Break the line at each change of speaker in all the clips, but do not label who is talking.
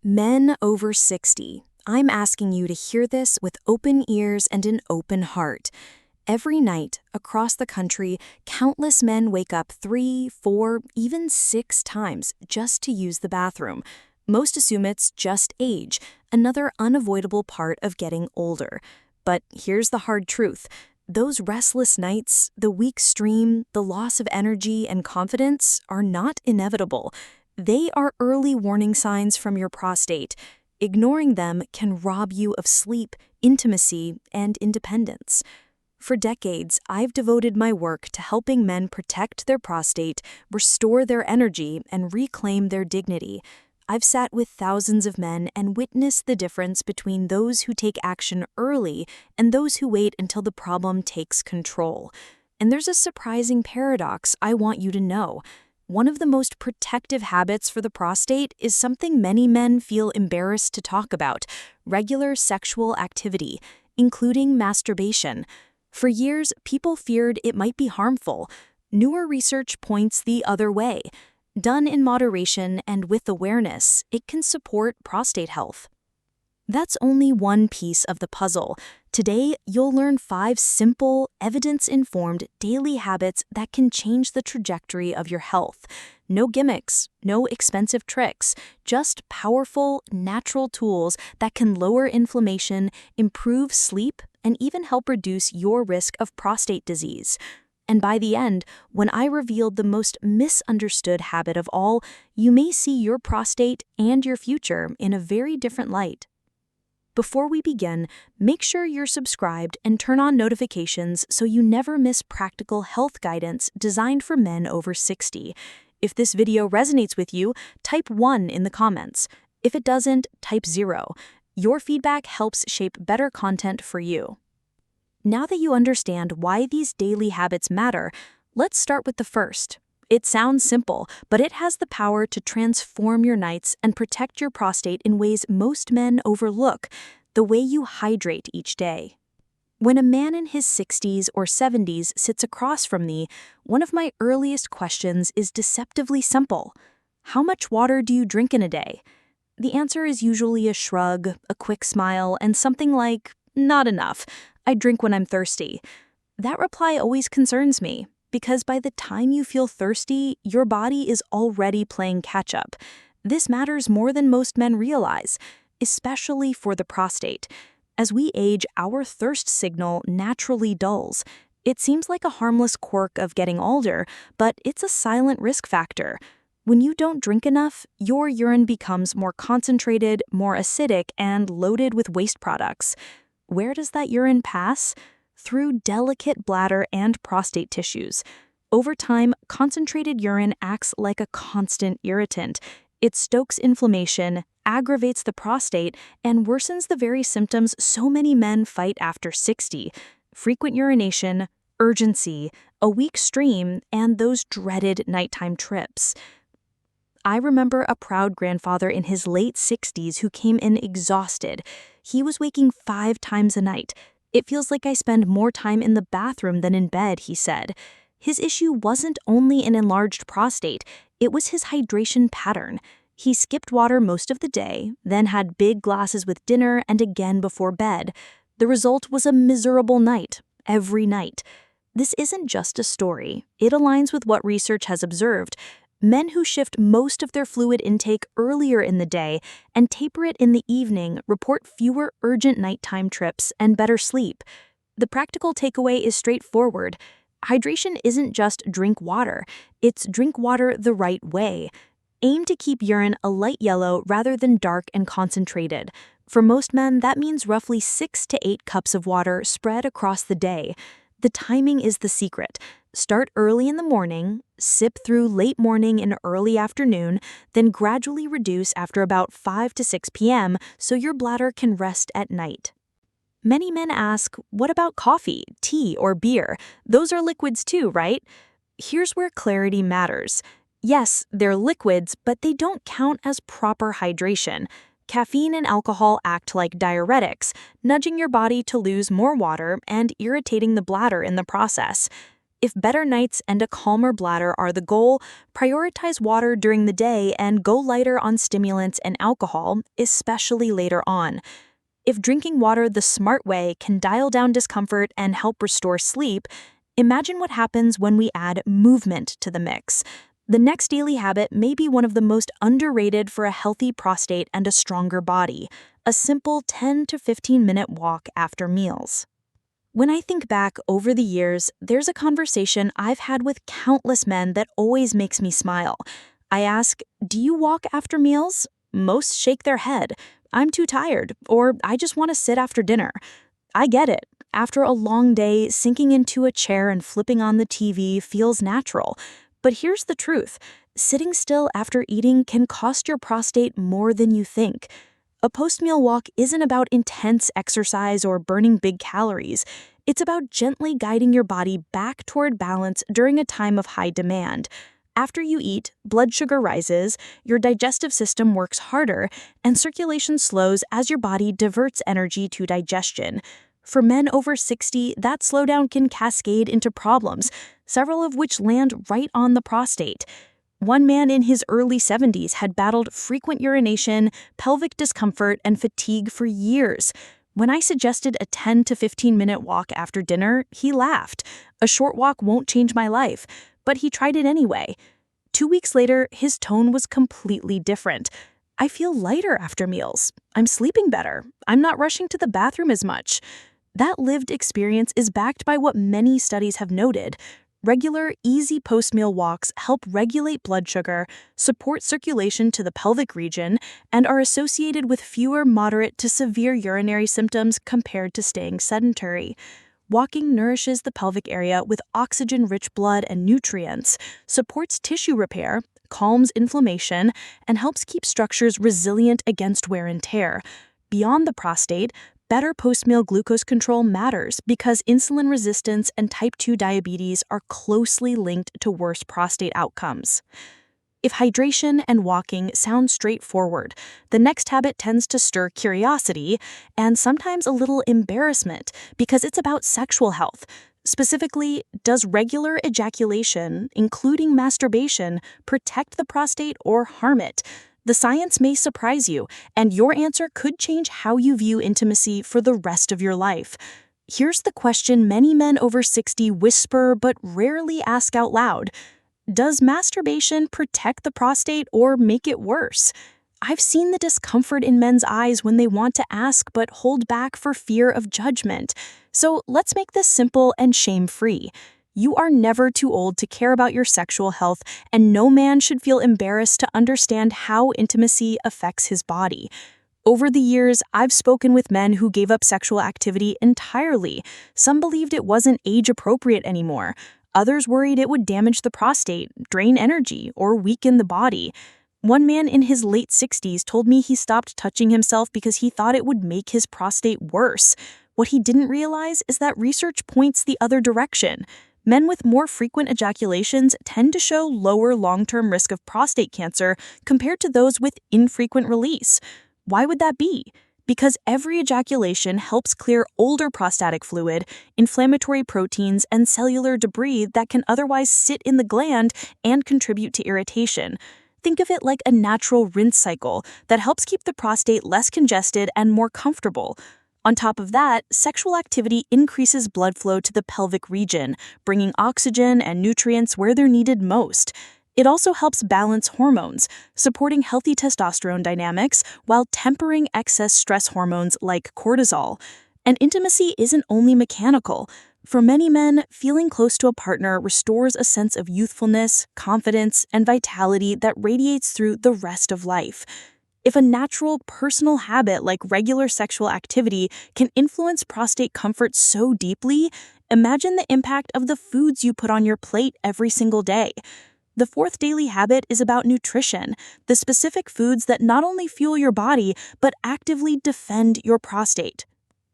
Men over 60, I'm asking you to hear this with open ears and an open heart. Every night, across the country, countless men wake up 3, 4, even 6 times just to use the bathroom. Most assume it's just age, another unavoidable part of getting older. But here's the hard truth. Those restless nights, the weak stream, the loss of energy and confidence are not inevitable. They are early warning signs from your prostate. Ignoring them can rob you of sleep, intimacy, and independence. For decades, I've devoted my work to helping men protect their prostate, restore their energy, and reclaim their dignity. I've sat with thousands of men and witnessed the difference between those who take action early and those who wait until the problem takes control. And there's a surprising paradox I want you to know. One of the most protective habits for the prostate is something many men feel embarrassed to talk about: regular sexual activity, including masturbation. For years, people feared it might be harmful. Newer research points the other way. Done in moderation and with awareness, it can support prostate health. That's only one piece of the puzzle. Today, you'll learn 5 simple, evidence-informed daily habits that can change the trajectory of your health. No gimmicks, no expensive tricks, just powerful, natural tools that can lower inflammation, improve sleep, and even help reduce your risk of prostate disease. And by the end, when I revealed the most misunderstood habit of all, you may see your prostate and your future in a very different light. Before we begin, make sure you're subscribed and turn on notifications so you never miss practical health guidance designed for men over 60. If this video resonates with you, type 1 in the comments. If it doesn't, type 0. Your feedback helps shape better content for you. Now that you understand why these daily habits matter, let's start with the first. It sounds simple, but it has the power to transform your nights and protect your prostate in ways most men overlook: the way you hydrate each day. When a man in his 60s or 70s sits across from me, one of my earliest questions is deceptively simple. How much water do you drink in a day? The answer is usually a shrug, a quick smile, and something like, "Not enough. I drink when I'm thirsty." That reply always concerns me, because by the time you feel thirsty, your body is already playing catch-up. This matters more than most men realize, especially for the prostate. As we age, our thirst signal naturally dulls. It seems like a harmless quirk of getting older, but it's a silent risk factor. When you don't drink enough, your urine becomes more concentrated, more acidic, and loaded with waste products. Where does that urine pass? Through delicate bladder and prostate tissues. Over time, concentrated urine acts like a constant irritant. It stokes inflammation, aggravates the prostate, and worsens the very symptoms so many men fight after 60: frequent urination, urgency, a weak stream, and those dreaded nighttime trips. I remember a proud grandfather in his late 60s who came in exhausted. He was waking 5 times a night. "It feels like I spend more time in the bathroom than in bed," he said. His issue wasn't only an enlarged prostate, it was his hydration pattern. He skipped water most of the day, then had big glasses with dinner and again before bed. The result was a miserable night, every night. This isn't just a story. It aligns with what research has observed. Men who shift most of their fluid intake earlier in the day and taper it in the evening report fewer urgent nighttime trips and better sleep. The practical takeaway is straightforward. Hydration isn't just drink water, it's drink water the right way. Aim to keep urine a light yellow rather than dark and concentrated. For most men, that means roughly 6 to 8 cups of water spread across the day. The timing is the secret. Start early in the morning, sip through late morning and early afternoon, then gradually reduce after about 5 to 6 p.m. so your bladder can rest at night. Many men ask, what about coffee, tea, or beer? Those are liquids too, right? Here's where clarity matters. Yes, they're liquids, but they don't count as proper hydration. Caffeine and alcohol act like diuretics, nudging your body to lose more water and irritating the bladder in the process. If better nights and a calmer bladder are the goal, prioritize water during the day and go lighter on stimulants and alcohol, especially later on. If drinking water the smart way can dial down discomfort and help restore sleep, imagine what happens when we add movement to the mix. The next daily habit may be one of the most underrated for a healthy prostate and a stronger body: a simple 10 to 15-minute walk after meals. When I think back over the years, there's a conversation I've had with countless men that always makes me smile. I ask, "Do you walk after meals?" Most shake their head. "I'm too tired," or "I just want to sit after dinner." I get it. After a long day, sinking into a chair and flipping on the TV feels natural. But here's the truth: sitting still after eating can cost your prostate more than you think. A post-meal walk isn't about intense exercise or burning big calories. It's about gently guiding your body back toward balance during a time of high demand. After you eat, blood sugar rises, your digestive system works harder, and circulation slows as your body diverts energy to digestion. For men over 60, that slowdown can cascade into problems, several of which land right on the prostate. One man in his early 70s had battled frequent urination, pelvic discomfort, and fatigue for years. When I suggested a 10 to 15-minute walk after dinner, he laughed. "A short walk won't change my life." But he tried it anyway. 2 weeks later, his tone was completely different. "I feel lighter after meals. I'm sleeping better. I'm not rushing to the bathroom as much." That lived experience is backed by what many studies have noted. Regular, easy post-meal walks help regulate blood sugar, support circulation to the pelvic region, and are associated with fewer moderate to severe urinary symptoms compared to staying sedentary. Walking nourishes the pelvic area with oxygen-rich blood and nutrients, supports tissue repair, calms inflammation, and helps keep structures resilient against wear and tear. Beyond the prostate, better post-meal glucose control matters because insulin resistance and type 2 diabetes are closely linked to worse prostate outcomes. If hydration and walking sound straightforward, the next habit tends to stir curiosity and sometimes a little embarrassment because it's about sexual health. Specifically, does regular ejaculation, including masturbation, protect the prostate or harm it? The science may surprise you, and your answer could change how you view intimacy for the rest of your life. Here's the question many men over 60 whisper but rarely ask out loud: does masturbation protect the prostate or make it worse? I've seen the discomfort in men's eyes when they want to ask but hold back for fear of judgment. So let's make this simple and shame-free. You are never too old to care about your sexual health, and no man should feel embarrassed to understand how intimacy affects his body. Over the years, I've spoken with men who gave up sexual activity entirely. Some believed it wasn't age-appropriate anymore. Others worried it would damage the prostate, drain energy, or weaken the body. One man in his late 60s told me he stopped touching himself because he thought it would make his prostate worse. What he didn't realize is that research points the other direction. Men with more frequent ejaculations tend to show lower long-term risk of prostate cancer compared to those with infrequent release. Why would that be? Because every ejaculation helps clear older prostatic fluid, inflammatory proteins, and cellular debris that can otherwise sit in the gland and contribute to irritation. Think of it like a natural rinse cycle that helps keep the prostate less congested and more comfortable. On top of that, sexual activity increases blood flow to the pelvic region, bringing oxygen and nutrients where they're needed most. It also helps balance hormones, supporting healthy testosterone dynamics while tempering excess stress hormones like cortisol. And intimacy isn't only mechanical. For many men, feeling close to a partner restores a sense of youthfulness, confidence, and vitality that radiates through the rest of life. If a natural, personal habit like regular sexual activity can influence prostate comfort so deeply, imagine the impact of the foods you put on your plate every single day. The fourth daily habit is about nutrition, the specific foods that not only fuel your body, but actively defend your prostate.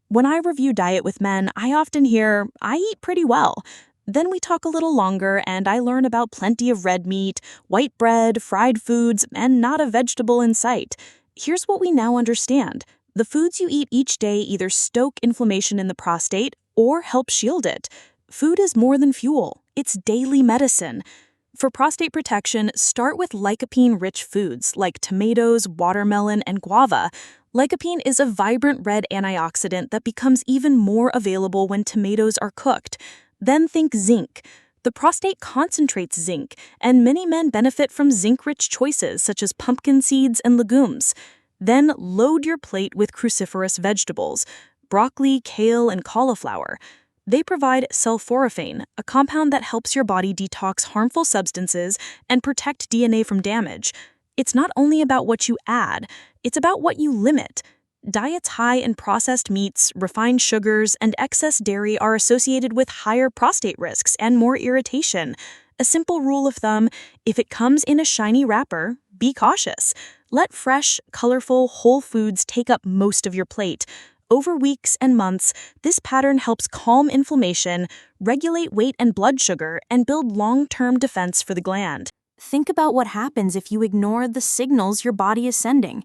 When I review diet with men, I often hear, "I eat pretty well." Then we talk a little longer and I learn about plenty of red meat, white bread, fried foods, and not a vegetable in sight. Here's what we now understand. The foods you eat each day either stoke inflammation in the prostate or help shield it. Food is more than fuel, it's daily medicine. For prostate protection, start with lycopene-rich foods like tomatoes, watermelon, and guava. Lycopene is a vibrant red antioxidant that becomes even more available when tomatoes are cooked. Then think zinc. The prostate concentrates zinc, and many men benefit from zinc-rich choices such as pumpkin seeds and legumes. Then load your plate with cruciferous vegetables, broccoli, kale, and cauliflower. They provide sulforaphane, a compound that helps your body detox harmful substances and protect DNA from damage. It's not only about what you add, it's about what you limit. Diets high in processed meats, refined sugars, and excess dairy are associated with higher prostate risks and more irritation. A simple rule of thumb: if it comes in a shiny wrapper, be cautious. Let fresh, colorful, whole foods take up most of your plate. Over weeks and months, this pattern helps calm inflammation, regulate weight and blood sugar, and build long-term defense for the gland. Think about what happens if you ignore the signals your body is sending.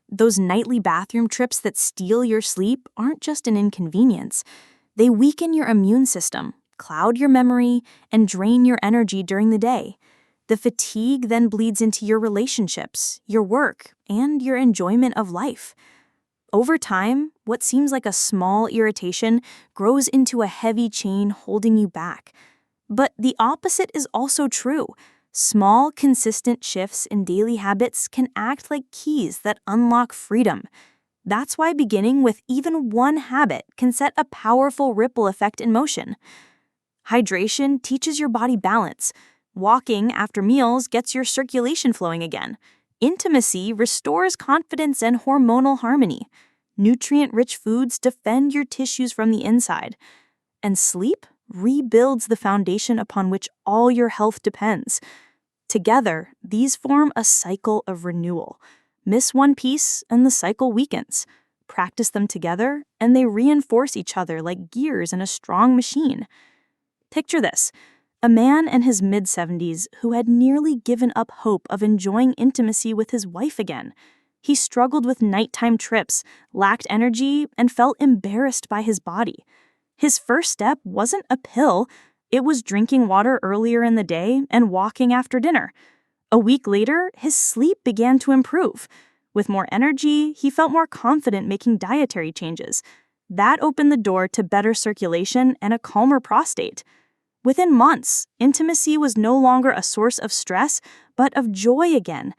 Those nightly bathroom trips that steal your sleep aren't just an inconvenience. They weaken your immune system, cloud your memory, and drain your energy during the day. The fatigue then bleeds into your relationships, your work, and your enjoyment of life. Over time, what seems like a small irritation grows into a heavy chain holding you back. But the opposite is also true. Small, consistent shifts in daily habits can act like keys that unlock freedom. That's why beginning with even one habit can set a powerful ripple effect in motion. Hydration teaches your body balance. Walking after meals gets your circulation flowing again. Intimacy restores confidence and hormonal harmony. Nutrient-rich foods defend your tissues from the inside. And sleep rebuilds the foundation upon which all your health depends. Together, these form a cycle of renewal. Miss one piece and the cycle weakens. Practice them together and they reinforce each other like gears in a strong machine. Picture this: a man in his mid-70s who had nearly given up hope of enjoying intimacy with his wife again. He struggled with nighttime trips, lacked energy, and felt embarrassed by his body. His first step wasn't a pill. It was drinking water earlier in the day and walking after dinner. A week later, his sleep began to improve. With more energy, he felt more confident making dietary changes. That opened the door to better circulation and a calmer prostate. Within months, intimacy was no longer a source of stress, but of joy again.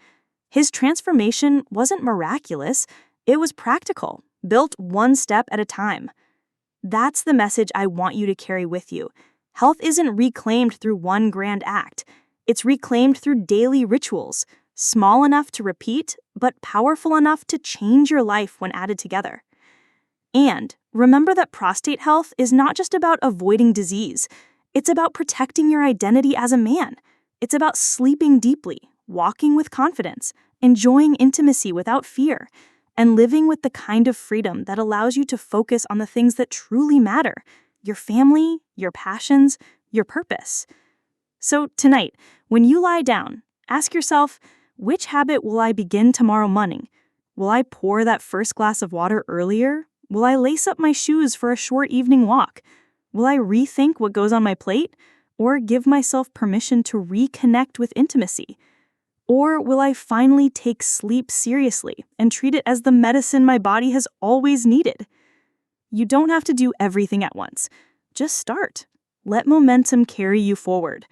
His transformation wasn't miraculous, it was practical, built one step at a time. That's the message I want you to carry with you. Health isn't reclaimed through one grand act. It's reclaimed through daily rituals, small enough to repeat, but powerful enough to change your life when added together. And remember that prostate health is not just about avoiding disease. It's about protecting your identity as a man. It's about sleeping deeply, walking with confidence, enjoying intimacy without fear, and living with the kind of freedom that allows you to focus on the things that truly matter: your family, your passions, your purpose. So tonight, when you lie down, ask yourself, which habit will I begin tomorrow morning? Will I pour that first glass of water earlier? Will I lace up my shoes for a short evening walk? Will I rethink what goes on my plate? Or give myself permission to reconnect with intimacy? Or will I finally take sleep seriously and treat it as the medicine my body has always needed? You don't have to do everything at once. Just start. Let momentum carry you forward.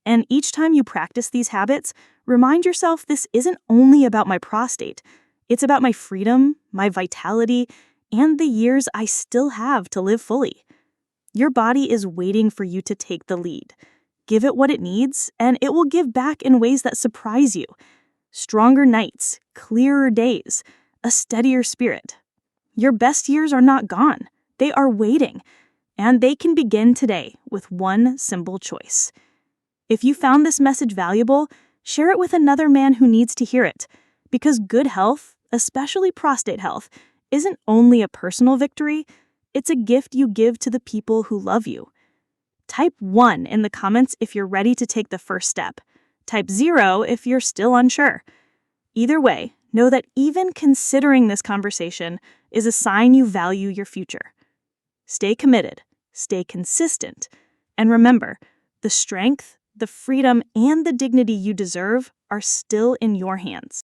And each time you practice these habits, remind yourself this isn't only about my prostate. It's about my freedom, my vitality, and the years I still have to live fully. Your body is waiting for you to take the lead. Give it what it needs, and it will give back in ways that surprise you. Stronger nights, clearer days, a steadier spirit. Your best years are not gone. They are waiting, and they can begin today with one simple choice. If you found this message valuable, share it with another man who needs to hear it, because good health, especially prostate health, isn't only a personal victory, it's a gift you give to the people who love you. Type 1 in the comments if you're ready to take the first step. Type 0 if you're still unsure. Either way, know that even considering this conversation is a sign you value your future. Stay committed, stay consistent,
And remember, the strength, the freedom, and the dignity you deserve are still in your hands.